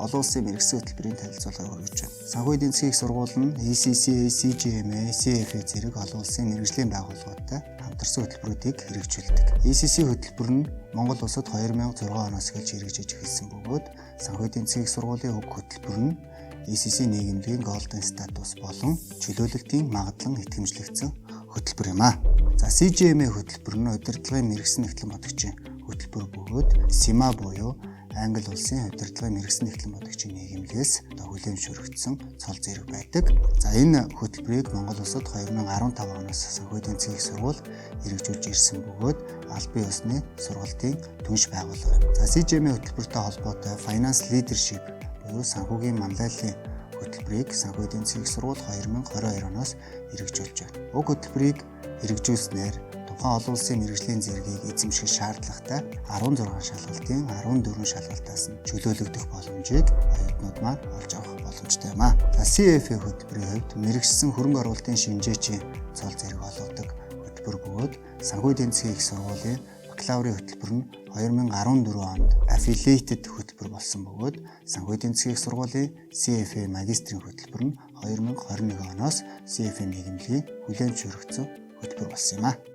олон улсын мэргэжлийн хөтөлбөрийн танилцуулгыг хүргэж байна. Санхүү эдийн засгийн их сургууль нь ECCA, CGMA, CFA зэрэг олон улсын мэргэжлийн байгууллагуудтай хамтарсан хөтөлбөрүүдийг хэрэгжүүлдэг. ECC хөтөлбөр нь Монгол улсад 2006 оноос эхэлж хэрэгжиж эхэлсэн бөгөөд санхүү эдийн засгийн их сургуулийн уг хөтөлбөр нь ECC нийгэмлэгийн голден статус болон чөлөөлөлтийн магадлан итгэмжлэгдсэн хөтөлбөр юм а. За CGMA хөтөлбөр нь удирдлагын мэргэжсэн эхлэн бодогчийн хөтөлбөр бөгөөд SIMA буюу Англи улсын удирдлагын мэргэжсэн эхлэн бодогчийн нийгэмлэгээс хүлээмжшөрөгдсөн цол зэрэг байдаг. За энэ хөтөлбөрийг Монгол улсад 2015 оноос санхүү эдийн засгийн их сургууль хэрэгжүүлж ирсэн бөгөөд аль бие усны сургалтын түнш байгууллага юм. За CGMA хөтөлбөртэй холбоотой Finance Leadership буюу санхүүгийн манлайллын хөтөлбөрийг санхүү эдийн засгийн их сургууль 2022 оноос хэрэгжүүлж байна. Уг хөтөлбөрийг хэрэгжүүлснээр тухайн олон улсын мэргэжлийн зэргийг эзэмших шаардлагатай 16 шалгалтын 14 шалгалтаас нь чөлөөлөгдөх боломжийг оюутнууд маань олж авах боломжтой юм а. За CFA хөтөлбөрийн хувьд мэргэжсэн хөрөнгө оруулалтын шинжээчийн цол зэрэг олгодог хөтөлбөр бөгөөд санхүү эдийн засгийн их сургуулийн бакалаврын хөтөлбөр нь 2014 онд affiliated хөтөлбөр болсон бөгөөд санхүү эдийн засгийн их сургуулийн CFA магистрийн хөтөлбөр нь 2021 оноос CFA нийгэмлэгийн хүлээмжшөрөгдсөн хөтөлбөр болсон юм а.